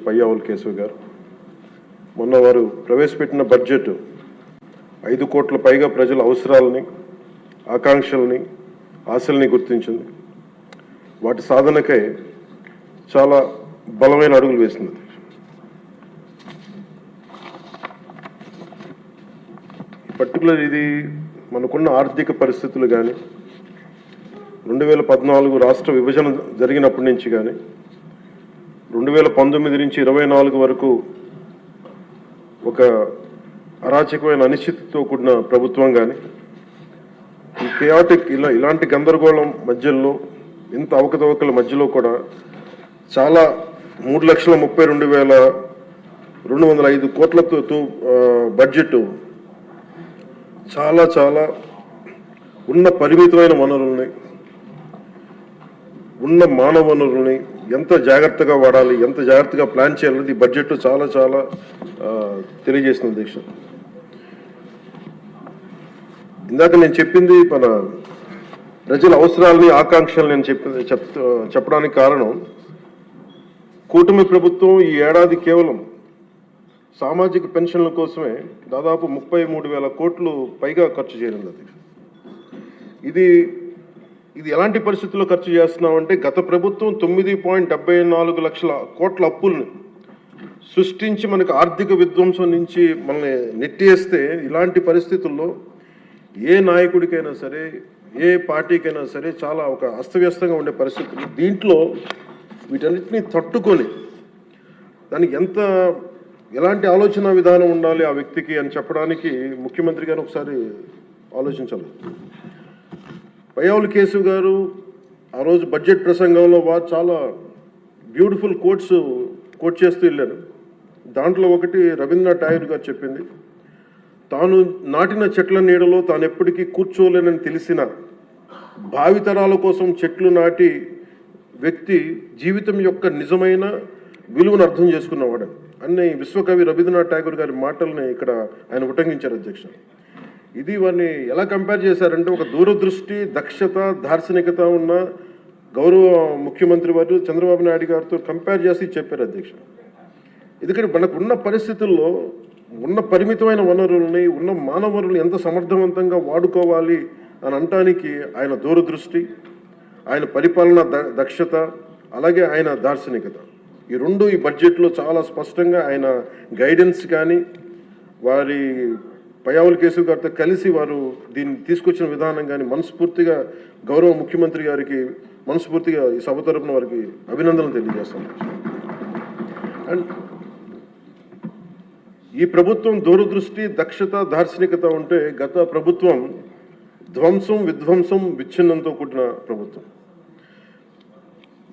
పయ్యావుల కేశవ్ గారు మొన్న వారు ప్రవేశపెట్టిన బడ్జెట్ 5 కోట్ల పైగా ప్రజల అవసరాలని, ఆకాంక్షల్ని, ఆశల్ని గుర్తించింది. వాటి సాధనకై చాలా బలమైన అడుగులు వేసింది. పర్టికులర్ ఇది మనకున్న ఆర్థిక పరిస్థితులు కానీ 2014 రాష్ట్ర విభజన జరిగినప్పటి నుంచి కానీ 2019 నుంచి 24 వరకు ఒక అరాచకమైన అనిశ్చితితో కూడిన ప్రభుత్వం కానీ ఈ కేయాటిక్ ఇలాంటి గందరగోళం మధ్యలో ఇంత అవకతవకల మధ్యలో కూడా చాలా 3,32,205 కోట్లతో బడ్జెట్ చాలా చాలా ఉన్న పరిమితమైన వనరుల్ని, ఉన్న మానవ వనరుల్ని ఎంత జాగ్రత్తగా వాడాలి, ఎంత జాగ్రత్తగా ప్లాన్ చేయాలనేది ఈ బడ్జెట్ చాలా చాలా తెలియజేసిన అధ్యక్ష. ఇందాక నేను చెప్పింది మన ప్రజల అవసరాలని, ఆకాంక్షలు నేను చెప్పడానికి కారణం కూటమి ప్రభుత్వం ఈ ఏడాది కేవలం సామాజిక పెన్షన్ల కోసమే దాదాపు 33,000 కోట్లు పైగా ఖర్చు చేయనుంది అధ్యక్ష. ఇది ఎలాంటి పరిస్థితుల్లో ఖర్చు చేస్తున్నామంటే గత ప్రభుత్వం 9.74 లక్షల కోట్ల అప్పుల్ని సృష్టించి మనకు ఆర్థిక విధ్వంసం నుంచి మనల్ని నెట్టేస్తే ఇలాంటి పరిస్థితుల్లో ఏ నాయకుడికైనా సరే, ఏ పార్టీకైనా సరే చాలా ఒక అస్తవ్యస్తంగా ఉండే పరిస్థితులు. దీంట్లో వీటన్నిటిని తట్టుకొని దానికి ఎలాంటి ఆలోచన విధానం ఉండాలి ఆ వ్యక్తికి అని చెప్పడానికి ముఖ్యమంత్రి గారు ఒకసారి ఆలోచించాలి. పయ్యావుల కేశవ్ గారు ఆ రోజు బడ్జెట్ ప్రసంగంలో వారు చాలా బ్యూటిఫుల్ కోట్ చేస్తూ వెళ్ళారు. దాంట్లో ఒకటి రవీంద్రనాథ్ ఠాగూర్ గారు చెప్పింది, తాను నాటిన చెట్ల నీడలో తాను ఎప్పటికీ కూర్చోలేనని తెలిసిన భావితరాల కోసం చెట్లు నాటి వ్యక్తి జీవితం యొక్క నిజమైన విలువను అర్థం చేసుకున్నవాడు అన్ని విశ్వకవి రవీంద్రనాథ్ ఠాగూర్ గారి మాటల్ని ఇక్కడ ఆయన ఉటంకించారు అధ్యక్ష. ఇది వారిని ఎలా కంపేర్ చేశారంటే ఒక దూరదృష్టి, దక్షత, దార్శనికత ఉన్న గౌరవ ముఖ్యమంత్రి వారు చంద్రబాబు నాయుడు గారితో కంపేర్ చేసి చెప్పారు అధ్యక్ష. ఎందుకంటే మనకు ఉన్న పరిస్థితుల్లో ఉన్న పరిమితమైన వనరుల్ని, ఉన్న మానవ వనరుల్ని ఎంత సమర్థవంతంగా వాడుకోవాలి అని అనటానికి ఆయన దూరదృష్టి, ఆయన పరిపాలన దక్షత, అలాగే ఆయన దార్శనికత ఈ రెండు ఈ బడ్జెట్లో చాలా స్పష్టంగా ఆయన గైడెన్స్ కానీ వారి పయ్యావుల కేశవ్ గారితో కలిసి వారు దీన్ని తీసుకొచ్చిన విధానం కానీ మనస్ఫూర్తిగా గౌరవ ముఖ్యమంత్రి గారికి మనస్ఫూర్తిగా ఈ సభ తరపున వారికి అభినందనలు తెలియజేస్తాను. అండ్ ఈ ప్రభుత్వం దూరదృష్టి, దక్షత, దార్శనికత ఉంటే గత ప్రభుత్వం ధ్వంసం, విధ్వంసం, విచ్ఛిన్నంతో కూడిన ప్రభుత్వం.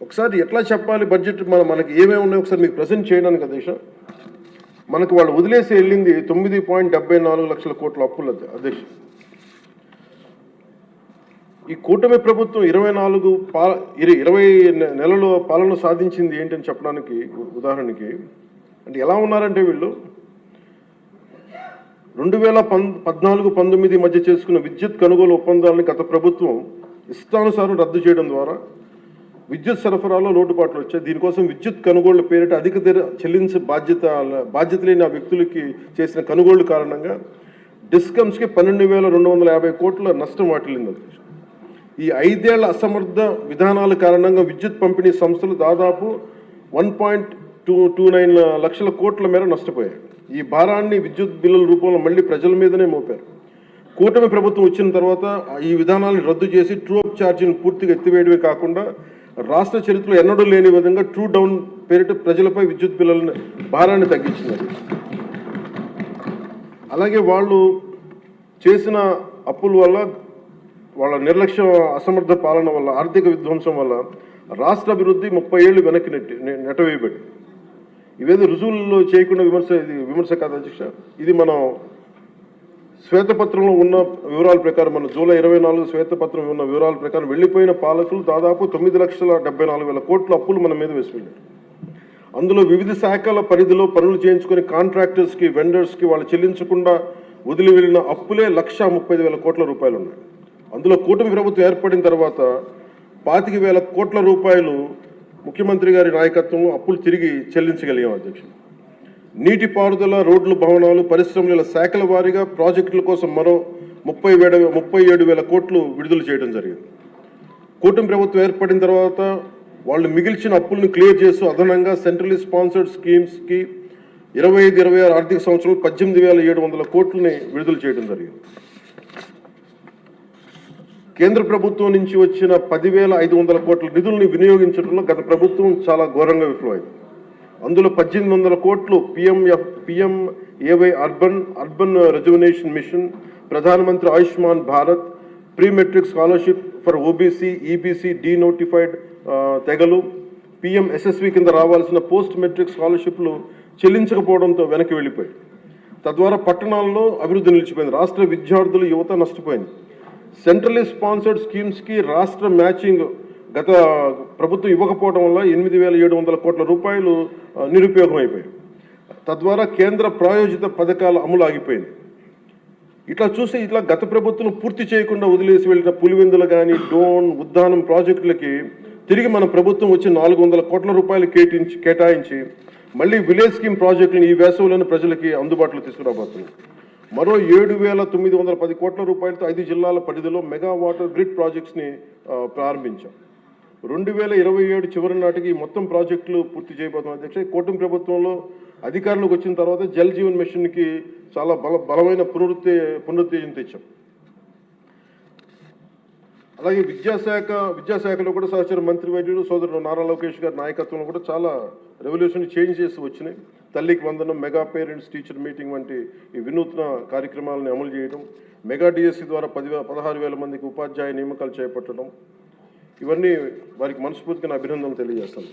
ఒకసారి ఎట్లా చెప్పాలి బడ్జెట్ మనకి ఏమేమి ఉన్నాయో ఒకసారి మీకు ప్రజెంట్ చేయడానికి అధ్యక్ష. మనకు వాళ్ళు వదిలేసి వెళ్ళింది 9.74 లక్షల కోట్ల అప్పులు అధ్యక్ష. ఈ కూటమి ప్రభుత్వం 20 నెలల పాలన సాధించింది ఏంటని చెప్పడానికి ఉదాహరణకి అంటే ఎలా ఉన్నారంటే వీళ్ళు 2014-19 మధ్య చేసుకున్న విద్యుత్ కొనుగోలు ఒప్పందాలను గత ప్రభుత్వం ఇష్టానుసారం రద్దు చేయడం ద్వారా విద్యుత్ సరఫరాలో లోటుపాట్లు వచ్చాయి. దీనికోసం విద్యుత్ కొనుగోళ్ల పేరిట అధిక ధర చెల్లించే బాధ్యత లేని ఆ వ్యక్తులకి చేసిన కొనుగోళ్ల కారణంగా డిస్కమ్స్కి 12,250 కోట్ల నష్టం వాటిల్లింది. ఈ 5 ఏళ్ల అసమర్థ విధానాల కారణంగా విద్యుత్ పంపిణీ సంస్థలు దాదాపు 1.29 లక్షల కోట్ల మేర నష్టపోయాయి. ఈ భారాన్ని విద్యుత్ బిల్లుల రూపంలో మళ్ళీ ప్రజల మీదనే మోపారు. కూటమి ప్రభుత్వం వచ్చిన తర్వాత ఈ విధానాలను రద్దు చేసి ట్రూ అప్ ఛార్జీని పూర్తిగా ఎత్తివేయడమే కాకుండా రాష్ట్ర చరిత్రలో ఎన్నడూ లేని విధంగా ట్రూ డౌన్ పేరిట ప్రజలపై విద్యుత్ బిల్లుల భారాన్ని తగ్గించినారు. అలాగే వాళ్ళు చేసిన అప్పుల వల్ల, వాళ్ళ నిర్లక్ష్య అసమర్థ పాలన వల్ల, ఆర్థిక విధ్వంసం వల్ల రాష్ట్ర అభివృద్ధి 30 ఏళ్ళు వెనక్కి నెట్టవేయబడి ఇవేదో రుజువుల్లో చేయకుండా విమర్శ కాదు అధ్యక్ష. ఇది మనం శ్వేతపత్రంలో ఉన్న వివరాల ప్రకారం, మన జూలై 24 శ్వేతపత్రం ఉన్న వివరాల ప్రకారం వెళ్ళిపోయిన పాలకులు దాదాపు 9,74,000 కోట్ల అప్పులు మన మీద వేసిపోయారు. అందులో వివిధ శాఖల పరిధిలో పనులు చేయించుకుని కాంట్రాక్టర్స్కి, వెండర్స్కి వాళ్ళు చెల్లించకుండా వదిలి వెళ్ళిన అప్పులే 1,35,000 కోట్ల రూపాయలు ఉన్నాయి. అందులో కూటమి ప్రభుత్వం ఏర్పడిన తర్వాత 25,000 కోట్ల రూపాయలు ముఖ్యమంత్రి గారి నాయకత్వంలో అప్పులు తిరిగి చెల్లించగలిగాం అధ్యక్ష. నీటిపారుదల, రోడ్లు, భవనాలు, పరిశ్రమల శాఖల వారీగా ప్రాజెక్టుల కోసం మరో 37,000 కోట్లు విడుదల చేయడం జరిగింది. కూటమి ప్రభుత్వం ఏర్పడిన తర్వాత వాళ్ళు మిగిల్చిన అప్పులను క్లియర్ చేస్తూ అదనంగా సెంట్రల్లీ స్పాన్సర్డ్ స్కీమ్స్కి 25-26 ఆర్థిక సంవత్సరం 18,700 కోట్లని విడుదల చేయడం జరిగింది. కేంద్ర ప్రభుత్వం నుంచి వచ్చిన 10,500 కోట్ల నిధుల్ని వినియోగించడంలో గత ప్రభుత్వం చాలా ఘోరంగా విఫలమైంది. అందులో 1,800 కోట్లు PMAY అర్బన్ రెజ్యువనేషన్ మిషన్, ప్రధానమంత్రి Ayushman Bharat, pre matric scholarship for OBC, EBC, denotified తెగలు, PMSSV కింద రావాల్సిన పోస్ట్ మెట్రిక్ స్కాలర్షిప్లు చెల్లించకపోవడంతో వెనక్కి వెళ్ళిపోయాయి. తద్వారా పట్టణాల్లో అభివృద్ధి నిలిచిపోయింది. రాష్ట్ర విద్యార్థులు, యువత నష్టపోయింది. సెంట్రల్లీ స్పాన్సర్డ్ స్కీమ్స్కి రాష్ట్ర మ్యాచింగ్ గత ప్రభుత్వం ఇవ్వకపోవడం వల్ల 8,700 కోట్ల రూపాయలు నిరుపయోగం అయిపోయాయి. తద్వారా కేంద్ర ప్రాయోజిత పథకాల అమలు ఆగిపోయింది. ఇట్లా గత ప్రభుత్వం పూర్తి చేయకుండా వదిలేసి వెళ్ళిన పులివెందులు కానీ, డోన్, ఉద్దానం ప్రాజెక్టులకి తిరిగి మన ప్రభుత్వం వచ్చి 400 కోట్ల రూపాయలు కేటాయించి మళ్ళీ విలేజ్ స్కీమ్ ప్రాజెక్టులను ఈ వేసవిలోని ప్రజలకి అందుబాటులో తీసుకురాబోతుంది. మరో 7,910 కోట్ల రూపాయలతో 5 జిల్లాల పరిధిలో మెగా వాటర్ గ్రిడ్ ప్రాజెక్ట్స్ని ప్రారంభించాం. 2027 చివరి నాటికి మొత్తం ప్రాజెక్టులు పూర్తి చేయబోతున్నాం అధ్యక్ష. కూటమి ప్రభుత్వంలో అధికారంలోకి వచ్చిన తర్వాత జల్ జీవన్ మిషన్కి చాలా బలమైన పునరుత్తేజం తెచ్చాం. అలాగే విద్యాశాఖలో కూడా సహచర మంత్రి వైద్యుడు సోదరుడు నారా లోకేష్ గారి నాయకత్వంలో కూడా చాలా రెవల్యూషన్ చేంజ్ చేసి వచ్చినాయి. తల్లికి వందనం, మెగా పేరెంట్స్ టీచర్ మీటింగ్ వంటి ఈ వినూత్న కార్యక్రమాలను అమలు చేయడం, మెగా డిఎస్సి ద్వారా 16,000 మందికి ఉపాధ్యాయ నియామకాలు చేపట్టడం, ఇవన్నీ వారికి మనస్ఫూర్తిగా అభినందనలు తెలియజేస్తాను.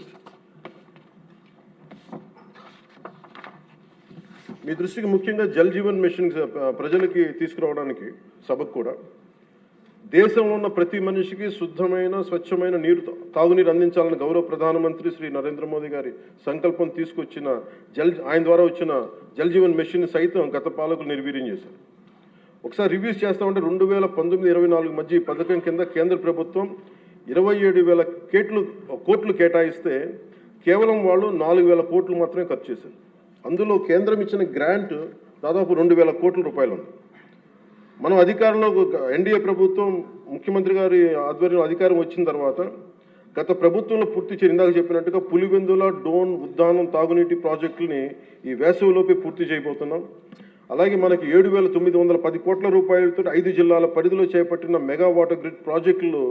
మీ దృష్టికి ముఖ్యంగా జల్ జీవన్ మిషన్ ప్రజలకి తీసుకురావడానికి సభకు కూడా దేశంలో ఉన్న ప్రతి మనిషికి శుద్ధమైన, స్వచ్ఛమైన తాగునీరు అందించాలని గౌరవ ప్రధానమంత్రి శ్రీ నరేంద్ర మోదీ గారి సంకల్పం తీసుకొచ్చిన ఆయన ద్వారా వచ్చిన జల్ జీవన్ మిషన్ సైతం గత పాలకులు నిర్వీర్యం చేశారు. ఒకసారి రివ్యూస్ చేస్తామంటే 2019-24 మధ్య ఈ పథకం కింద కేంద్ర ప్రభుత్వం 27,000 కోట్లు కేటాయిస్తే కేవలం వాళ్ళు 4,000 కోట్లు మాత్రమే ఖర్చు చేశారు. అందులో కేంద్రం ఇచ్చిన గ్రాంట్ దాదాపు 2,000 కోట్ల రూపాయలు ఉంది. మనం అధికారంలో ఎన్డీఏ ప్రభుత్వం ముఖ్యమంత్రి గారి ఆధ్వర్యంలో అధికారం వచ్చిన తర్వాత గత ప్రభుత్వంలో ఇందాక చెప్పినట్టుగా పులివెందుల, డోన్, ఉద్దానం తాగునీటి ప్రాజెక్టులని ఈ వేసవిలోపే పూర్తి చేయబోతున్నాం. అలాగే మనకి 7,910 కోట్ల రూపాయలతో 5 జిల్లాల పరిధిలో చేపట్టిన మెగా వాటర్ గ్రిడ్ ప్రాజెక్టులు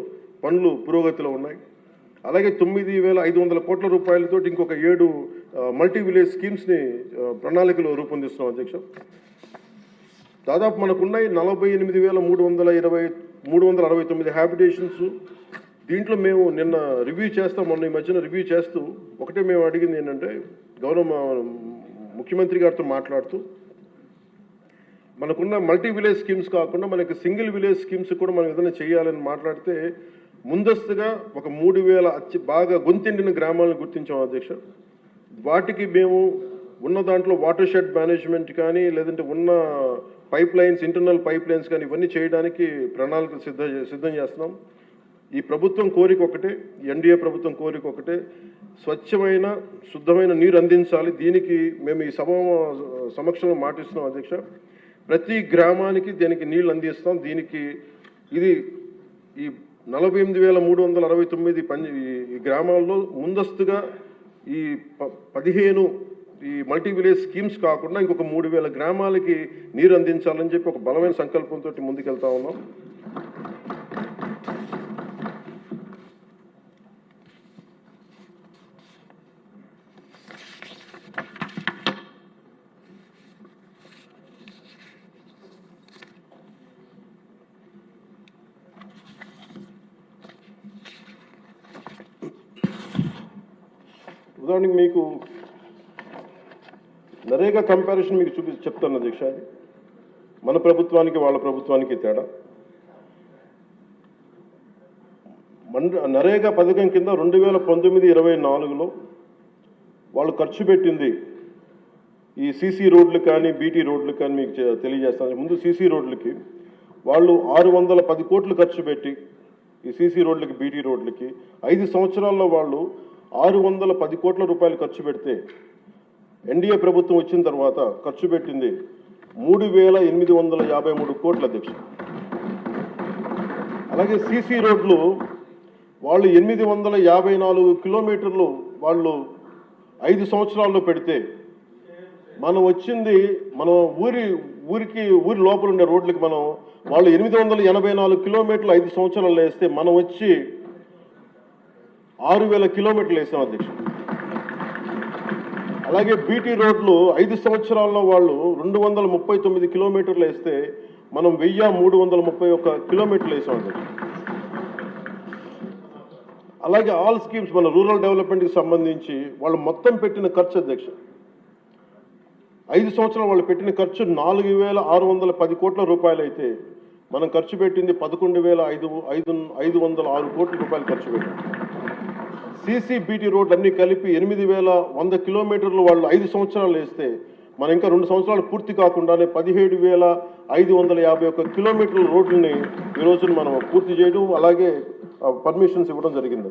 పనులు పురోగతిలో ఉన్నాయి. అలాగే 9,500 కోట్ల రూపాయలతో ఇంకొక 7 మల్టీ విలేజ్ స్కీమ్స్ని ప్రణాళికలు రూపొందిస్తున్నాం అధ్యక్ష. దాదాపు మనకున్నాయి 48,369 హ్యాబిటేషన్స్. దీంట్లో మేము నిన్న మొన్న ఈ మధ్యన రివ్యూ చేస్తూ ఒకటే మేము అడిగింది ఏంటంటే, గౌరవ ముఖ్యమంత్రి గారితో మాట్లాడుతూ మనకున్న మల్టీ విలేజ్ స్కీమ్స్ కాకుండా మనకి సింగిల్ విలేజ్ స్కీమ్స్ కూడా మనం ఏదైనా చేయాలని మాట్లాడితే ముందస్తుగా ఒక 3,000 బాగా గొంతెండిన గ్రామాలను గుర్తించాం అధ్యక్ష. వాటికి మేము ఉన్న దాంట్లో వాటర్ షెడ్ మేనేజ్మెంట్ కానీ, లేదంటే ఉన్న ఇంటర్నల్ పైప్ లైన్స్ కానీ ఇవన్నీ చేయడానికి ప్రణాళికలు సిద్ధం చేస్తున్నాం. ఈ ప్రభుత్వం కోరిక ఒకటే, ఎన్డీఏ ప్రభుత్వం కోరిక ఒకటే, స్వచ్ఛమైన, శుద్ధమైన నీరు అందించాలి. దీనికి మేము ఈ సభ సమక్షంలో మాటిస్తున్నాం అధ్యక్ష. ప్రతి గ్రామానికి దీనికి నీళ్లు అందిస్తాం. దీనికి ఇది ఈ 48,369 ఈ గ్రామాల్లో ముందస్తుగా ఈ 15 ఈ మల్టీ విలేజ్ స్కీమ్స్ కాకుండా ఇంకొక 3,000 గ్రామాలకి నీరు అందించాలని చెప్పి ఒక బలమైన సంకల్పంతో ముందుకెళ్తా ఉన్నాం. ఉదాహరణకి మీకు నరేగా కంపారిజన్ మీకు చెప్తాను అధ్యక్ష. అది మన ప్రభుత్వానికి వాళ్ళ ప్రభుత్వానికి తేడా. నరేగా పథకం కింద 2019-24లో వాళ్ళు ఖర్చు పెట్టింది ఈ సీసీ రోడ్లు కానీ, బీటీ రోడ్లు కానీ మీకు తెలియజేస్తాను. ముందు సీసీ రోడ్లకి వాళ్ళు 610 కోట్లు ఖర్చు పెట్టి ఈ సీసీ రోడ్లకి, బీటీ రోడ్లకి 5 సంవత్సరాల్లో వాళ్ళు 610 కోట్ల రూపాయలు ఖర్చు పెడితే ఎన్డీఏ ప్రభుత్వం వచ్చిన తర్వాత ఖర్చు పెట్టింది 3853 కోట్ల అధ్యక్ష. అలాగే సీసీ రోడ్లు వాళ్ళు 854 కిలోమీటర్లు వాళ్ళు 5 సంవత్సరాల్లో పెడితే మనం వచ్చింది మనం ఊరి లోపల ఉండే రోడ్లకి వాళ్ళు 884 కిలోమీటర్లు 5 సంవత్సరాలు వేస్తే మనం వచ్చి 6000 కిలోమీటర్లు వేసాం అధ్యక్ష. అలాగే బీటీ రోడ్లు 5 సంవత్సరాల్లో వాళ్ళు 239 కిలోమీటర్లు వేస్తే మనం 1331 కిలోమీటర్లు వేసాం అధ్యక్ష. అలాగే ఆల్ స్కీమ్స్ మన రూరల్ డెవలప్మెంట్కి సంబంధించి వాళ్ళు మొత్తం పెట్టిన ఖర్చు అధ్యక్ష 5 సంవత్సరాలు వాళ్ళు పెట్టిన ఖర్చు 4610 కోట్ల రూపాయలు అయితే మనం ఖర్చు పెట్టింది 11,506 కోట్ల రూపాయలు ఖర్చు పెట్టాం. సీసీబీటీ రోడ్లు అన్నీ కలిపి 8100 కిలోమీటర్లు వాళ్ళు 5 సంవత్సరాలు వేస్తే మనం ఇంకా 2 సంవత్సరాలు పూర్తి కాకుండానే 17,551 కిలోమీటర్ల రోడ్లని ఈరోజు మనం పూర్తి చేయడం అలాగే పర్మిషన్స్ ఇవ్వడం జరిగింది.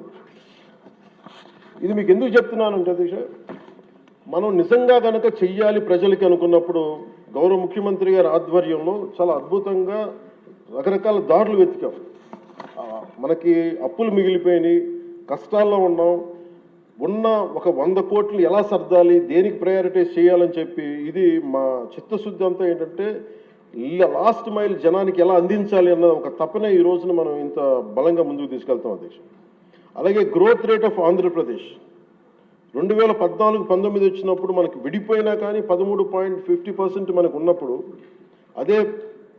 ఇది మీకు ఎందుకు చెప్తున్నానంటే అధ్యక్ష, మనం నిజంగా కనుక చెయ్యాలి ప్రజలకి అనుకున్నప్పుడు గౌరవ ముఖ్యమంత్రి గారి ఆధ్వర్యంలో చాలా అద్భుతంగా రకరకాల దారులు వెతికాం. మనకి అప్పులు మిగిలిపోయినాయి, కష్టాల్లో ఉన్నాం, ఉన్న ఒక 100 కోట్లు ఎలా సర్దాలి, దేనికి ప్రయారిటైజ్ చేయాలని చెప్పి ఇది మా చిత్తశుద్ధి అంతా ఏంటంటే లాస్ట్ మైల్ జనానికి ఎలా అందించాలి అన్న ఒక తపనే ఈ రోజున మనం ఇంత బలంగా ముందుకు తీసుకెళ్తాం అధ్యక్ష. అలాగే గ్రోత్ రేట్ ఆఫ్ ఆంధ్రప్రదేశ్ 2014-19 వచ్చినప్పుడు మనకి విడిపోయినా కానీ 13.50% మనకు ఉన్నప్పుడు అదే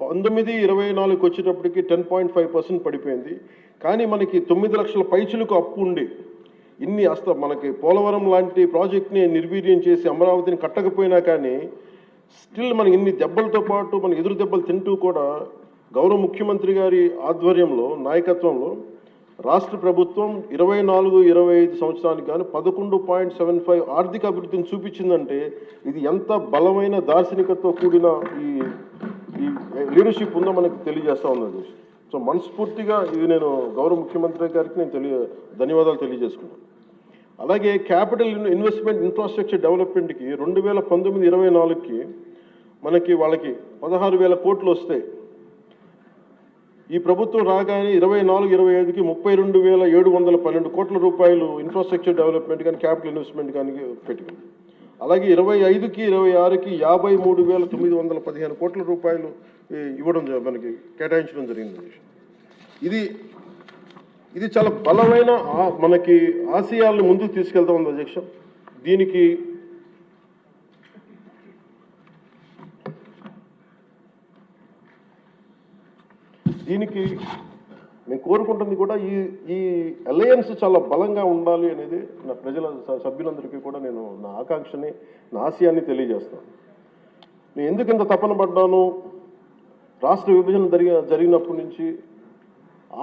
19-24 వచ్చేటప్పటికి 10.5% పడిపోయింది. కానీ మనకి 9 లక్షల పైచులకు అప్పు ఉండి మనకి పోలవరం లాంటి ప్రాజెక్ట్ని నిర్వీర్యం చేసి అమరావతిని కట్టకపోయినా కానీ స్టిల్ మనకి ఇన్ని దెబ్బలతో పాటు మన ఎదురు దెబ్బలు తింటూ కూడా గౌరవ ముఖ్యమంత్రి గారి ఆధ్వర్యంలో నాయకత్వంలో రాష్ట్ర ప్రభుత్వం 24-25 సంవత్సరానికి కానీ 11.75 ఆర్థిక అభివృద్ధిని చూపించిందంటే ఇది ఎంత బలమైన దార్శనికతతో కూడిన ఈ లీడర్షిప్ ఉందో మనకి తెలియజేస్తూ ఉన్నది. సో మనస్ఫూర్తిగా ఇది నేను గౌరవ ముఖ్యమంత్రి గారికి నేను ధన్యవాదాలు తెలియజేసుకున్నాను. అలాగే క్యాపిటల్ ఇన్వెస్ట్మెంట్ ఇన్ఫ్రాస్ట్రక్చర్ డెవలప్మెంట్కి 2019-24కి మనకి వాళ్ళకి 16,000 కోట్లు వస్తాయి. ఈ ప్రభుత్వం రాగానే 24-25కి 32,712 కోట్ల రూపాయలు ఇన్ఫ్రాస్ట్రక్చర్ డెవలప్మెంట్ కానీ క్యాపిటల్ ఇన్వెస్ట్మెంట్ కానీ పెట్టింది. అలాగే 25-26కి 53,915 కోట్ల రూపాయలు ఇవ్వడం మనకి కేటాయించడం జరిగింది. ఇది చాలా బలమైన మనకి ఆశయాలను ముందుకు తీసుకెళ్తా ఉంది అధ్యక్ష. దీనికి నేను కోరుకుంటుంది కూడా ఈ అలయన్స్ చాలా బలంగా ఉండాలి అనేది నా ప్రజల సభ్యులందరికీ కూడా నేను నా ఆకాంక్షని నా ఆశయాన్ని తెలియజేస్తాను. నేను ఎందుకు ఇంత తపన పడ్డాను, రాష్ట్ర విభజన జరిగినప్పటి నుంచి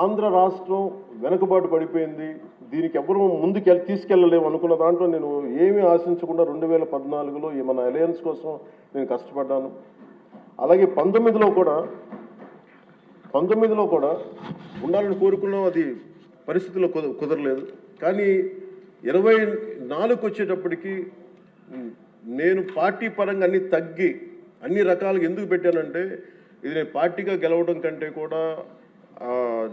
ఆంధ్ర రాష్ట్రం వెనుకబాటు పడిపోయింది, దీనికి ఎవరు ముందుకు తీసుకెళ్ళలేము అనుకున్న దాంట్లో నేను ఏమీ ఆశించకుండా 2014లో మన అలయన్స్ కోసం నేను కష్టపడ్డాను. అలాగే 19లో కూడా ఉండాలని కోరుకున్నాం, అది పరిస్థితుల్లో కుదరలేదు. కానీ 24కి వచ్చేటప్పటికి నేను పార్టీ పరంగా అన్ని తగ్గి అన్ని రకాలుగా ఎందుకు పెట్టానంటే ఇది నేను పార్టీగా గెలవడం కంటే కూడా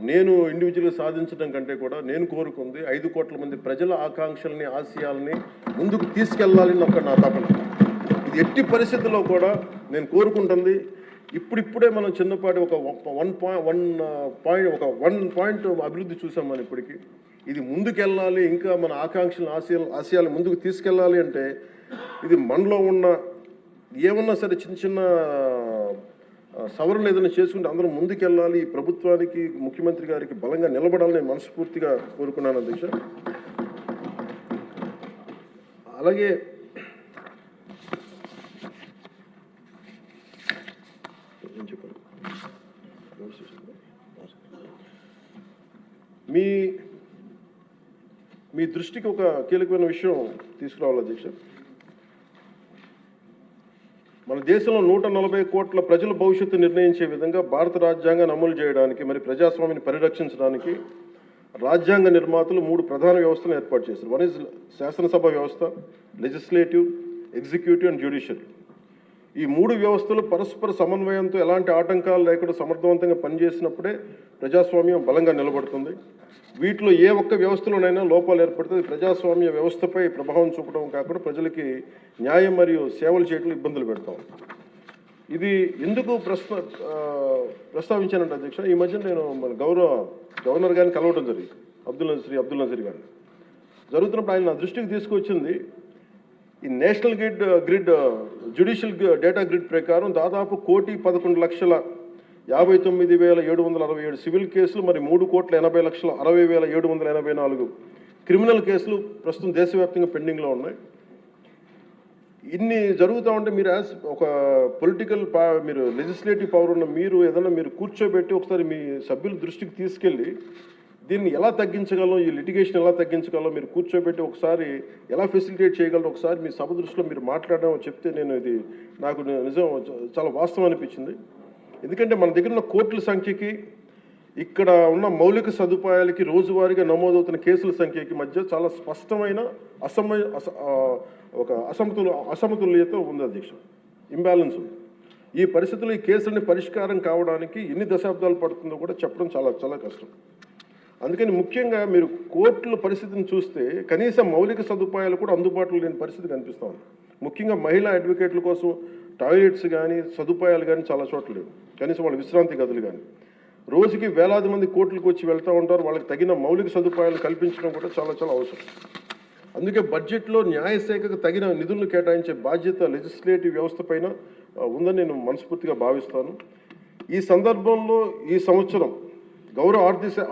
నేను ఇండివిజువల్గా సాధించడం కంటే కూడా నేను కోరుకుంది 5 కోట్ల మంది ప్రజల ఆకాంక్షల్ని ఆశయాల్ని ముందుకు తీసుకెళ్లాలని నా తపన. ఇది ఎట్టి పరిస్థితుల్లో కూడా నేను కోరుకుంటుంది. ఇప్పుడిప్పుడే మనం చిన్నపాటి ఒక 1 పాయింట్ అభివృద్ధి చూసాం మనం ఇప్పటికీ. ఇది ముందుకెళ్ళాలి, ఇంకా మన ఆకాంక్షలను ఆశయాలు ముందుకు తీసుకెళ్ళాలి అంటే ఇది మనలో ఉన్న ఏమన్నా సరే చిన్న సవరణలు ఏదైనా చేసుకుంటే అందరం ముందుకెళ్ళాలి. ఈ ప్రభుత్వానికి ముఖ్యమంత్రి గారికి బలంగా నిలబడాలని మనస్ఫూర్తిగా కోరుకున్నాను అధ్యక్ష. అలాగే మీ దృష్టికి ఒక కీలకమైన విషయం తీసుకురావాలి అధ్యక్ష. మన దేశంలో 140 కోట్ల ప్రజల భవిష్యత్తు నిర్ణయించే విధంగా భారత రాజ్యాంగాన్ని అమలు చేయడానికి మరి ప్రజాస్వామ్యాన్ని పరిరక్షించడానికి రాజ్యాంగ నిర్మాతలు 3 ప్రధాన వ్యవస్థలను ఏర్పాటు చేశారు. వన్ ఇస్ శాసనసభ వ్యవస్థ, లెజిస్లేటివ్, ఎగ్జిక్యూటివ్ అండ్ జ్యుడిషియల్. ఈ 3 వ్యవస్థలు పరస్పర సమన్వయంతో ఎలాంటి ఆటంకాలు లేకుండా సమర్థవంతంగా పనిచేసినప్పుడే ప్రజాస్వామ్యం బలంగా నిలబడుతుంది. వీటిలో ఏ ఒక్క వ్యవస్థలోనైనా లోపాలు ఏర్పడితే ప్రజాస్వామ్య వ్యవస్థపై ప్రభావం చూపడం కాకుండా ప్రజలకి న్యాయం మరియు సేవలు చేయడంలో ఇబ్బందులు పెడతాం. ఇది ఎందుకు ప్రస్తావించానంటే అధ్యక్ష, ఈ మధ్య నేను మన గవర్నర్ గారిని కలవడం జరిగింది, అబ్దుల్ నజీర్ గారిని. జరుగుతున్నప్పుడు ఆయన నా దృష్టికి తీసుకొచ్చింది, ఈ national grid judicial data grid ప్రకారం దాదాపు 1,11,59,767 సివిల్ కేసులు, మరి 3,80,60,784 క్రిమినల్ కేసులు ప్రస్తుతం దేశవ్యాప్తంగా పెండింగ్లో ఉన్నాయి. ఇన్ని జరుగుతూ ఉంటే మీరు యాజ్ ఒక పొలిటికల్ మీరు లెజిస్లేటివ్ పవర్ ఉన్న మీరు ఏదైనా మీరు కూర్చోబెట్టి ఒకసారి మీ సభ్యుల దృష్టికి తీసుకెళ్ళి దీన్ని ఎలా తగ్గించగలం, ఈ లిటిగేషన్ ఎలా తగ్గించగలం మీరు కూర్చోబెట్టి ఒకసారి ఎలా ఫెసిలిటేట్ చేయగలరు ఒకసారి మీ సభ దృష్టిలో మీరు మాట్లాడడం చెప్తే నేను ఇది నాకు నిజం చాలా వాస్తవం అనిపించింది. ఎందుకంటే మన దగ్గర ఉన్న కోర్టుల సంఖ్యకి ఇక్కడ ఉన్న మౌలిక సదుపాయాలకి రోజువారీగా నమోదవుతున్న కేసుల సంఖ్యకి మధ్య చాలా స్పష్టమైన అసమతుల్యత ఉంది అధ్యక్ష, ఇంబ్యాలెన్స్ ఉంది. ఈ పరిస్థితుల్లో ఈ కేసులని పరిష్కారం కావడానికి ఎన్ని దశాబ్దాలు పడుతుందో కూడా చెప్పడం చాలా చాలా కష్టం. అందుకని ముఖ్యంగా మీరు కోర్టుల పరిస్థితిని చూస్తే కనీసం మౌలిక సదుపాయాలు కూడా అందుబాటులో లేని పరిస్థితి కనిపిస్తూ ఉంది. ముఖ్యంగా మహిళా అడ్వకేట్ల కోసం టాయిలెట్స్ కానీ సదుపాయాలు కానీ చాలా చోట్ల లేవు, కనీసం వాళ్ళ విశ్రాంతి గదులు కానీ. రోజుకి వేలాది మంది కోర్టులకు వచ్చి వెళ్తూ ఉంటారు, వాళ్ళకి తగిన మౌలిక సదుపాయాలు కల్పించడం కూడా చాలా చాలా అవసరం. అందుకే బడ్జెట్లో న్యాయశాఖకు తగిన నిధులను కేటాయించే బాధ్యత లెజిస్లేటివ్ వ్యవస్థ పైన ఉందని నేను మనస్ఫూర్తిగా భావిస్తాను. ఈ సందర్భంలో ఈ సంవత్సరం గౌరవ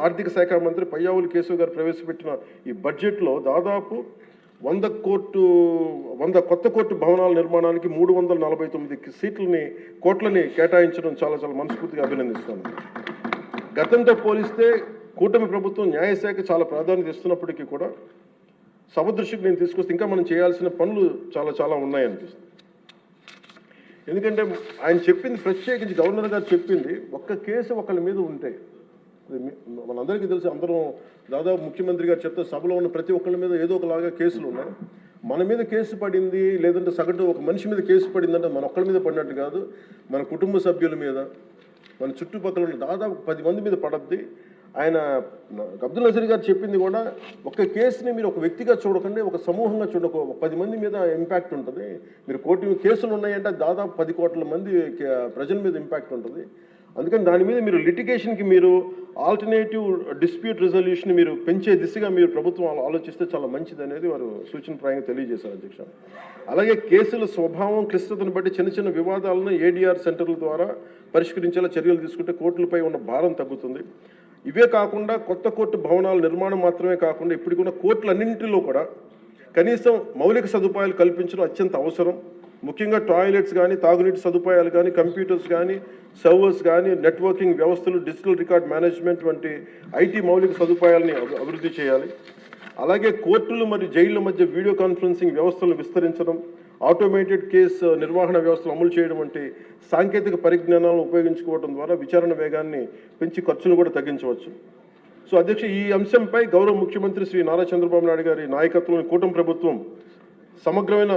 ఆర్థిక శాఖ మంత్రి పయ్యావుల కేశవ్ గారు ప్రవేశపెట్టిన ఈ బడ్జెట్లో దాదాపు 100 కొత్త కోర్టు భవనాల నిర్మాణానికి 349 కోట్లని కేటాయించడం చాలా చాలా మనస్ఫూర్తిగా అభినందిస్తాను. గతంతో పోలిస్తే కూటమి ప్రభుత్వం న్యాయశాఖ చాలా ప్రాధాన్యత ఇస్తున్నప్పటికీ కూడా సభ దృష్టికి నేను తీసుకొస్తే ఇంకా మనం చేయాల్సిన పనులు చాలా చాలా ఉన్నాయనిపిస్తుంది. ఎందుకంటే ఆయన చెప్పింది, ప్రత్యేకించి గవర్నర్ గారు చెప్పింది, ఒక్క కేసు ఒకళ్ళ మీద ఉంటే మనందరికీ తెలిసి అందరం దాదాపు ముఖ్యమంత్రి గారు చెప్తే సభలో ఉన్న ప్రతి ఒక్కళ్ళ మీద ఏదో ఒకలాగా కేసులు ఉన్నాయి. మన మీద కేసు పడింది లేదంటే సగటు ఒక మనిషి మీద కేసు పడిందంటే మన ఒక్కళ్ళ మీద పడినట్టు కాదు, మన కుటుంబ సభ్యుల మీద, మన చుట్టుపక్కల ఉన్న దాదాపు 10 మంది మీద పడద్ది. ఆయన అబ్దుల్ నజీర్ గారు చెప్పింది కూడా, ఒక కేసుని మీరు ఒక వ్యక్తిగా చూడకండి, ఒక సమూహంగా చూడక 10 మంది మీద ఇంపాక్ట్ ఉంటుంది. మీరు కోటి కేసులు ఉన్నాయంటే దాదాపు 10 కోట్ల మంది ప్రజల మీద ఇంపాక్ట్ ఉంటుంది. అందుకని దాని మీద మీరు లిటిగేషన్కి మీరు ఆల్టర్నేటివ్ డిస్ప్యూట్ రిజల్యూషన్ మీరు పెంచే దిశగా మీరు ప్రభుత్వం ఆలోచిస్తే చాలా మంచిది అనేది వారు సూచనప్రాయంగా తెలియజేశారు అధ్యక్ష. అలాగే కేసుల స్వభావం క్లిష్టతను బట్టి చిన్న చిన్న వివాదాలను ఏడీఆర్ సెంటర్ల ద్వారా పరిష్కరించేలా చర్యలు తీసుకుంటే కోర్టులపై ఉన్న భారం తగ్గుతుంది. ఇవే కాకుండా కొత్త కోర్టు భవనాల నిర్మాణం మాత్రమే కాకుండా ఇప్పటికున్న కోర్టులన్నింటిలో కూడా కనీసం మౌలిక సదుపాయాలు కల్పించడం అత్యంత అవసరం. ముఖ్యంగా టాయిలెట్స్ కానీ, తాగునీటి సదుపాయాలు కానీ, కంప్యూటర్స్ కానీ, సర్వర్స్ కానీ, నెట్వర్కింగ్ వ్యవస్థలు, డిజిటల్ రికార్డ్ మేనేజ్మెంట్ వంటి ఐటీ మౌలిక సదుపాయాలని అభివృద్ధి చేయాలి. అలాగే కోర్టులు మరియు జైళ్ల మధ్య వీడియో కాన్ఫరెన్సింగ్ వ్యవస్థలను విస్తరించడం, ఆటోమేటెడ్ కేసు నిర్వహణ వ్యవస్థలు అమలు చేయడం వంటి సాంకేతిక పరిజ్ఞానాలను ఉపయోగించుకోవడం ద్వారా విచారణ వేగాన్ని పెంచి ఖర్చును కూడా తగ్గించవచ్చు. సో అధ్యక్ష, ఈ అంశంపై గౌరవ ముఖ్యమంత్రి శ్రీ నారా చంద్రబాబు నాయుడు గారి నాయకత్వంలోని కూటమి ప్రభుత్వం సమగ్రమైన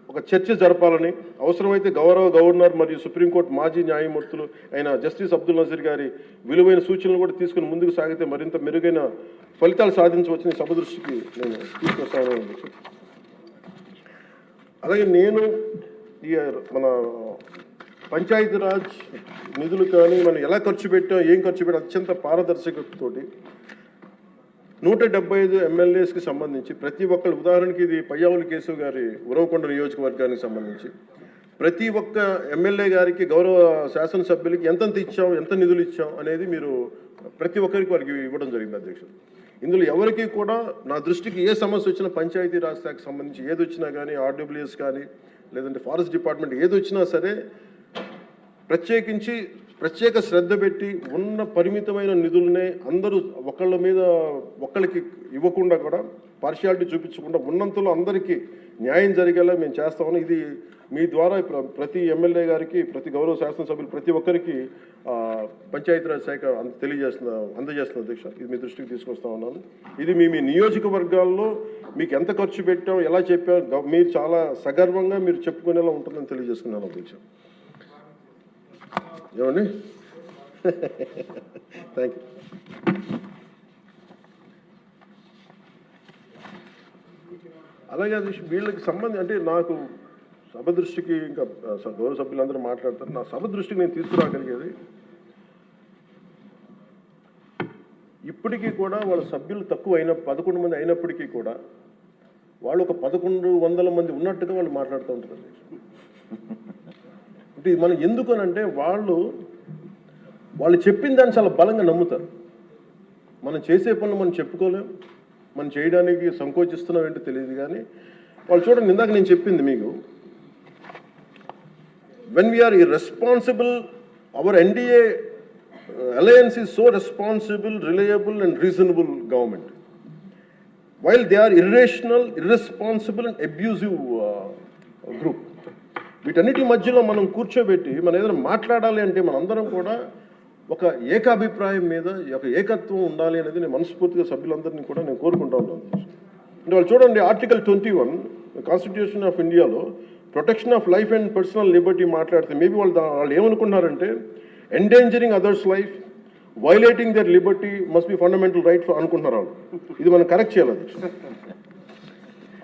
ఒక చర్చ జరపాలని, అవసరమైతే గౌరవ గవర్నర్ మరియు సుప్రీంకోర్టు మాజీ న్యాయమూర్తులు అయిన జస్టిస్ అబ్దుల్ నజీర్ గారి విలువైన సూచనలు కూడా తీసుకుని ముందుకు సాగితే మరింత మెరుగైన ఫలితాలు సాధించవచ్చని సభ దృష్టికి నేను తీసుకొస్తాను. అలాగే నేను ఈ మన పంచాయతీరాజ్ నిధులు కానీ మనం ఎలా ఖర్చు పెట్టాం, ఏం ఖర్చు పెట్టాం అత్యంత పారదర్శకతతోటి 175 ఎమ్మెల్యేస్కి సంబంధించి ప్రతి ఒక్కరు, ఉదాహరణకి ఇది పయ్యావుల కేశవ్ గారి ఉరవకొండ నియోజకవర్గానికి సంబంధించి ప్రతి ఒక్క ఎమ్మెల్యే గారికి, గౌరవ శాసనసభ్యులకి ఎంతెంత ఇచ్చాం, ఎంత నిధులు ఇచ్చాం అనేది మీరు ప్రతి ఒక్కరికి వారికి ఇవ్వడం జరిగింది అధ్యక్షుడు. ఇందులో ఎవరికి కూడా నా దృష్టికి ఏ సమస్య వచ్చినా పంచాయతీరాజ్ శాఖకు సంబంధించి ఏది వచ్చినా కానీ, ఆర్డబ్ల్యూఎస్ కానీ లేదంటే ఫారెస్ట్ డిపార్ట్మెంట్ ఏది వచ్చినా సరే ప్రత్యేకించి ప్రత్యేక శ్రద్ధ పెట్టి ఉన్న పరిమితమైన నిధులనే అందరూ ఒకళ్ళకి ఇవ్వకుండా కూడా పార్షియాలిటీ చూపించకుండా ఉన్నంతలో అందరికీ న్యాయం జరిగేలా మేము చేస్తామని ఇది మీ ద్వారా ప్రతి ఎమ్మెల్యే గారికి ప్రతి గౌరవ శాసనసభ్యులు ప్రతి ఒక్కరికి పంచాయతీరాజ్ శాఖ అందజేస్తున్న అధ్యక్ష. ఇది మీ దృష్టికి తీసుకొస్తా ఉన్నాను. ఇది మీ నియోజకవర్గాల్లో మీకు ఎంత ఖర్చు పెట్టాం ఎలా చెప్పాం మీరు చాలా సగర్వంగా మీరు చెప్పుకునేలా ఉంటుందని తెలియజేసుకున్నాను అధ్యక్ష. ఏమండి థ్యాంక్ యూ. అలాగే అధ్యక్ష వీళ్ళకి సంబంధం అంటే నాకు సభ దృష్టికి ఇంకా గౌరవ సభ్యులందరూ మాట్లాడతారు. నా సభ దృష్టికి నేను తీసుకురాగలిగేది ఇప్పటికీ కూడా వాళ్ళ సభ్యులు తక్కువ 11 మంది అయినప్పటికీ కూడా వాళ్ళు ఒక 1100 మంది ఉన్నట్టుగా వాళ్ళు మాట్లాడుతూ ఉంటారు. అంటే మనం ఎందుకనంటే వాళ్ళు చెప్పిన దాన్ని చాలా బలంగా నమ్ముతారు. మనం చేసే పనులు మనం చెప్పుకోలేం, మనం చేయడానికి సంకోచిస్తున్నాం ఏంటో తెలియదు. కానీ వాళ్ళు చూడండి, ఇందాక నేను చెప్పింది మీకు, when we are irresponsible, our NDA alliance is so responsible, reliable and reasonable government, while they are irrational, irresponsible and abusive group. వీటన్నిటి మధ్యలో మనం కూర్చోబెట్టి మనం ఏదైనా మాట్లాడాలి అంటే మనందరం కూడా ఒక ఏకాభిప్రాయం మీద ఒక ఏకత్వం ఉండాలి అనేది నేను మనస్ఫూర్తిగా సభ్యులందరినీ కూడా నేను కోరుకుంటా ఉన్నాను. అంటే వాళ్ళు చూడండి, ఆర్టికల్ 21 కాన్స్టిట్యూషన్ ఆఫ్ ఇండియాలో protection of life and personal liberty మాట్లాడితే మేబీ వాళ్ళు ఏమనుకున్నారంటే endangering others life, violating their liberty must be fundamental right అనుకుంటున్నారు వాళ్ళు. ఇది మనం కరెక్ట్ చేయాలి.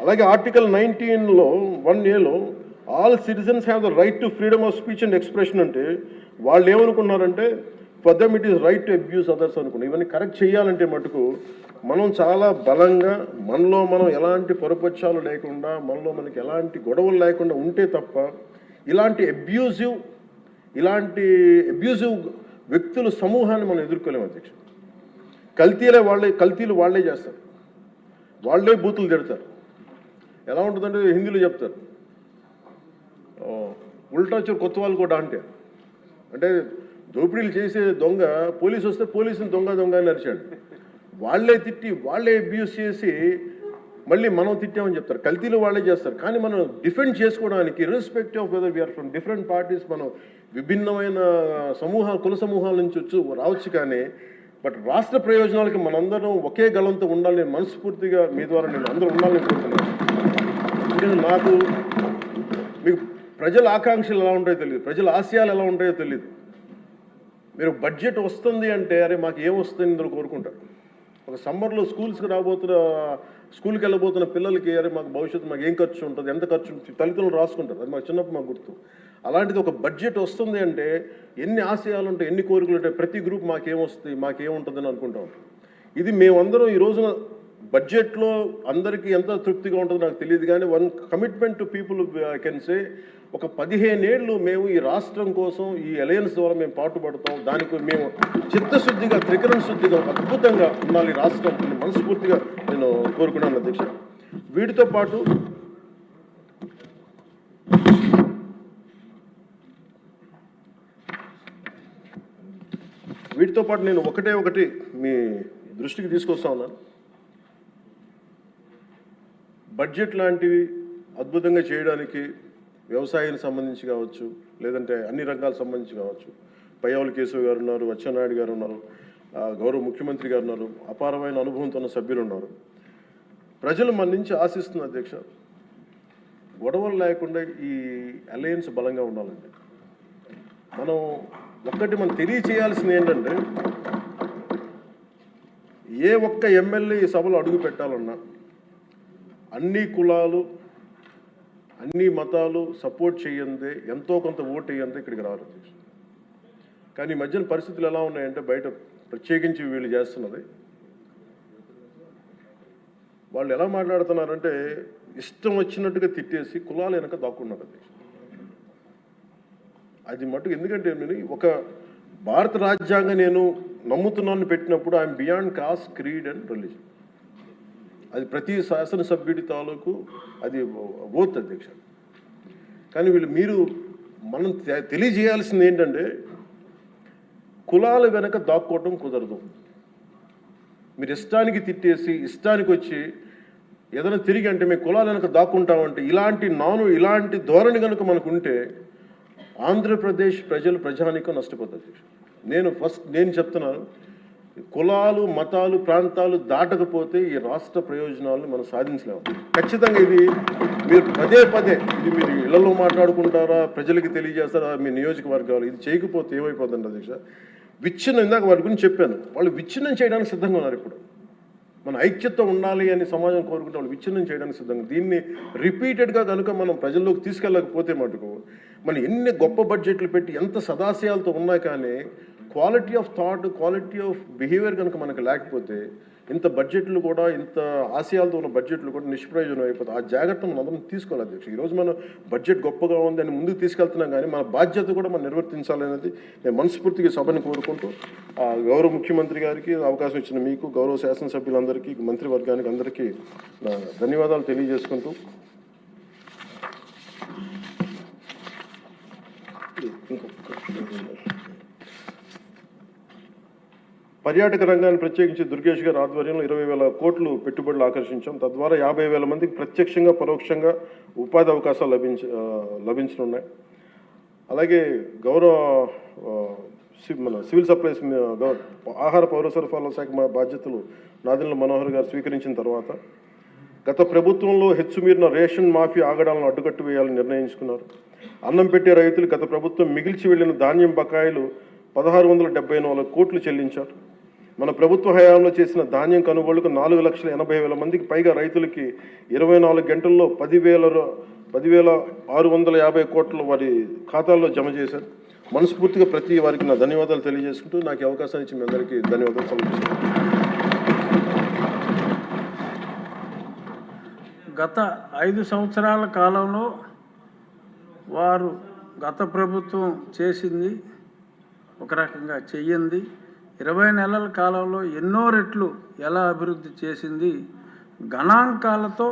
అలాగే ఆర్టికల్ 19లో 1A all citizens have the right to freedom of speech and expression అంటే వాళ్ళు ఏమనుకున్నారంటే for them it is right to abuse others అనుకున్నారు. ఇవన్నీ కరెక్ట్ చేయాలంటే మటుకు మనం చాలా బలంగా మనలో మనం ఎలాంటి పొరపక్షాలు లేకుండా మనలో మనకి ఎలాంటి గొడవలు లేకుండా ఉంటే తప్ప ఇలాంటి అబ్యూజివ్ వ్యక్తుల సమూహాన్ని మనం ఎదుర్కోలేము అధ్యక్ష. కల్తీలు వాళ్ళే చేస్తారు, వాళ్ళే బూతులు తిడతారు. ఎలా ఉంటుందంటే హిందీలో చెప్తారు, ఉల్టా చోరు కొత్త వాళ్ళు కూడా అంటే దోపిడీలు చేసే దొంగ పోలీసు వస్తే పోలీసుని దొంగ అని నరిచాడు. వాళ్ళే తిట్టి వాళ్ళే అబ్యూస్ చేసి మళ్ళీ మనం తిట్టామని చెప్తారు. కల్తీలు వాళ్ళే చేస్తారు. కానీ మనం డిఫెండ్ చేసుకోవడానికి irrespective of whether we are from different parties, మనం విభిన్నమైన కుల సమూహాల నుంచి రావచ్చు. కానీ బట్ రాష్ట్ర ప్రయోజనాలకి మనందరం ఒకే గలంతో ఉండాలని మనస్ఫూర్తిగా మీ ద్వారా నేను అందరూ ఉండాలని కోరుతున్నాను. నాకు మీకు ప్రజల ఆకాంక్షలు ఎలా ఉంటాయో తెలియదు, ప్రజల ఆశయాలు ఎలా ఉంటాయో తెలియదు. మీరు బడ్జెట్ వస్తుంది అంటే అరే మాకు ఏం వస్తుంది ఇందులో కోరుకుంటారు. ఒక సమ్మర్లో స్కూల్కి వెళ్ళబోతున్న పిల్లలకి అరే మాకు భవిష్యత్తు మాకు ఏం ఖర్చు ఉంటుంది, ఎంత ఖర్చు ఉంటుంది, తల్లిదండ్రులు రాసుకుంటారు. అది మాకు చిన్నప్పుడు మాకు గుర్తు. అలాంటిది ఒక బడ్జెట్ వస్తుంది అంటే ఎన్ని ఆశయాలు ఉంటాయి, ఎన్ని కోరికలు ఉంటాయి, ప్రతి గ్రూప్ మాకేమొస్తుంది మాకేముంటుందని అనుకుంటా ఉంటాం. ఇది మేమందరం ఈ రోజున బడ్జెట్లో అందరికీ ఎంత తృప్తిగా ఉంటుందో నాకు తెలియదు. కానీ one commitment to people I can say, ఒక 15 ఏళ్ళు మేము ఈ రాష్ట్రం కోసం ఈ అలయన్స్ ద్వారా మేము పాటుపడతాం. దానికి మేము చిత్తశుద్ధిగా త్రికరణ శుద్ధిగా అద్భుతంగా ఉండాలి రాష్ట్రం మనస్ఫూర్తిగా నేను కోరుకున్నాను అధ్యక్ష. వీటితో పాటు నేను ఒకటి మీ దృష్టికి తీసుకొస్తా ఉన్నాను. బడ్జెట్ లాంటివి అద్భుతంగా చేయడానికి వ్యవసాయానికి సంబంధించి కావచ్చు, లేదంటే అన్ని రంగాలకు సంబంధించి కావచ్చు, పయ్యావుల కేశవ్ గారు ఉన్నారు, అచ్చెన్నాయుడు గారు ఉన్నారు, గౌరవ ముఖ్యమంత్రి గారు ఉన్నారు, అపారమైన అనుభవంతో ఉన్న సభ్యులు ఉన్నారు. ప్రజలు మన నుంచి ఆశిస్తున్న అధ్యక్ష, గొడవలు లేకుండా ఈ అలయన్స్ బలంగా ఉండాలండి. మనం తెలియచేయాల్సింది ఏంటంటే, ఏ ఒక్క ఎమ్మెల్యే ఈ సభలో అడుగు పెట్టాలన్నా అన్ని కులాలు అన్ని మతాలు సపోర్ట్ చేయందే, ఎంతో కొంత ఓటు వేయందే ఇక్కడికి రారు. కానీ ఈ మధ్యన పరిస్థితులు ఎలా ఉన్నాయంటే, బయట ప్రత్యేకించి వీళ్ళు చేస్తున్నది, వాళ్ళు ఎలా మాట్లాడుతున్నారంటే ఇష్టం వచ్చినట్టుగా తిట్టేసి కులాలు వెనక దాక్కున్నారు. అది మటుకు ఎందుకంటే నేను ఒక భారత రాజ్యాంగం నేను నమ్ముతున్నాను పెట్టినప్పుడు I'm beyond cost, creed and religion. అది ప్రతి శాసనసభ్యుడి తాలూకు అది ఓత్ అధ్యక్ష. కానీ మనం తెలియజేయాల్సింది ఏంటంటే, కులాల వెనక దాక్కోవటం కుదరదు. మీరు ఇష్టానికి తిట్టేసి ఇష్టానికి వచ్చి ఏదైనా తిరిగి అంటే మేము కులాల వెనక దాక్కుంటామంటే ఇలాంటి ధోరణి కనుక మనకు ఉంటే ఆంధ్రప్రదేశ్ ప్రజానీకం నష్టపోతుంది. నేను చెప్తున్నాను, కులాలు మతాలు ప్రాంతాలు దాటకపోతే ఈ రాష్ట్ర ప్రయోజనాలను మనం సాధించలేము. ఖచ్చితంగా ఇది మీరు పదే ఇది మీరు ఇళ్లలో మాట్లాడుకుంటారా, ప్రజలకి తెలియజేస్తారా, మీ నియోజకవర్గాలు ఇది చేయకపోతే ఏమైపోతుంది అధ్యక్ష? విచ్ఛిన్నం, ఇందాక వాటి గురించి చెప్పాను, వాళ్ళు విచ్ఛిన్నం చేయడానికి సిద్ధంగా ఉన్నారు. ఇప్పుడు మన ఐక్యత ఉండాలి అని సమాజం కోరుకుంటే వాళ్ళు విచ్ఛిన్నం చేయడానికి సిద్ధంగా. దీన్ని రిపీటెడ్గా కనుక మనం ప్రజల్లోకి తీసుకెళ్ళకపోతే మటుకు మనం ఎన్ని గొప్ప బడ్జెట్లు పెట్టి ఎంత సదాశయాలతో ఉన్నా కానీ quality of thought, quality of behaviour కనుక మనకు లేకపోతే ఇంత బడ్జెట్లు కూడా, ఇంత ఆశయాలతో ఉన్న బడ్జెట్లు కూడా నిష్ప్రయోజనం అయిపోతాయి. ఆ జాగ్రత్త మనం అందరం తీసుకోవాలి అధ్యక్ష. ఈరోజు మనం బడ్జెట్ గొప్పగా ఉంది అని ముందుకు తీసుకెళ్తున్నాం, కానీ మన బాధ్యత కూడా మనం నిర్వర్తించాలనేది నేను మనస్ఫూర్తిగా సభను కోరుకుంటూ గౌరవ ముఖ్యమంత్రి గారికి అవకాశం ఇచ్చిన మీకు, గౌరవ శాసనసభ్యులందరికీ, మంత్రివర్గానికి అందరికీ నా ధన్యవాదాలు తెలియజేసుకుంటూ పర్యాటక రంగాన్ని ప్రత్యేకించి దుర్గేష్ గారి ఆధ్వర్యంలో 20,000 కోట్లు పెట్టుబడులు ఆకర్షించాం. తద్వారా 50,000 మందికి ప్రత్యక్షంగా పరోక్షంగా ఉపాధి అవకాశాలు లభించనున్నాయి. అలాగే గౌరవ మన సివిల్ సప్లైస్ ఆహార పౌర సరఫరాల శాఖ బాధ్యతలు నాదెండ్ల మనోహర్ గారు స్వీకరించిన తర్వాత గత ప్రభుత్వంలో హెచ్చుమీరిన రేషన్ మాఫీ ఆగడాలను అడ్డుకట్టు వేయాలని నిర్ణయించుకున్నారు. అన్నం పెట్టే రైతులు గత ప్రభుత్వం మిగిల్చి వెళ్లిన ధాన్యం బకాయిలు 1,674 కోట్లు చెల్లించారు. మన ప్రభుత్వ హయాంలో చేసిన ధాన్యం కొనుగోలుకు 4,80,000 మందికి పైగా రైతులకి 24 గంటల్లో 10,650 కోట్లు వారి ఖాతాల్లో జమ చేశారు. మనస్ఫూర్తిగా ప్రతి వారికి నా ధన్యవాదాలు తెలియజేసుకుంటూ నాకు అవకాశాన్ని ఇచ్చి మీ అందరికీ ధన్యవాదాలు సమర్పిస్తున్నాను. గత 5 సంవత్సరాల కాలంలో వారు గత ప్రభుత్వం చేసింది ఒక రకంగా చెయ్యింది, 20 నెలల కాలంలో ఎన్నో రెట్లు ఎలా అభివృద్ధి చేసింది గణాంకాలతో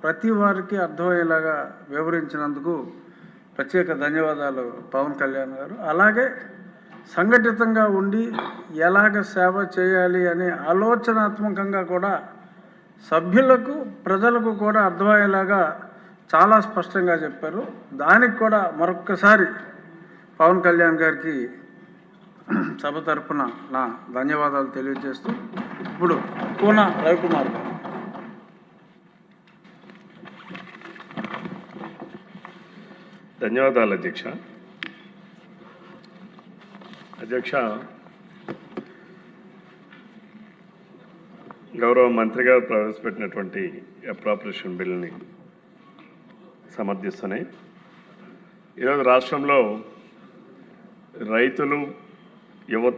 ప్రతి వారికి అర్థమయ్యేలాగా వివరించినందుకు ప్రత్యేక ధన్యవాదాలు పవన్ కళ్యాణ్ గారు. అలాగే సంఘటితంగా ఉండి ఎలాగ సేవ చేయాలి అనే ఆలోచనాత్మకంగా కూడా సభ్యులకు ప్రజలకు కూడా అర్థమయ్యేలాగా చాలా స్పష్టంగా చెప్పారు. దానికి కూడా మరొక్కసారి పవన్ కళ్యాణ్ గారికి సభ తరఫున నా ధన్యవాదాలు తెలియజేస్తూ ఇప్పుడు కూన రవికుమార్ గారు. ధన్యవాదాలు అధ్యక్ష. గౌరవ మంత్రి గారు ప్రవేశపెట్టినటువంటి అప్రాప్రియేషన్ బిల్ని సమర్థిస్తున్నాయి. ఈరోజు రాష్ట్రంలో రైతులు, యువత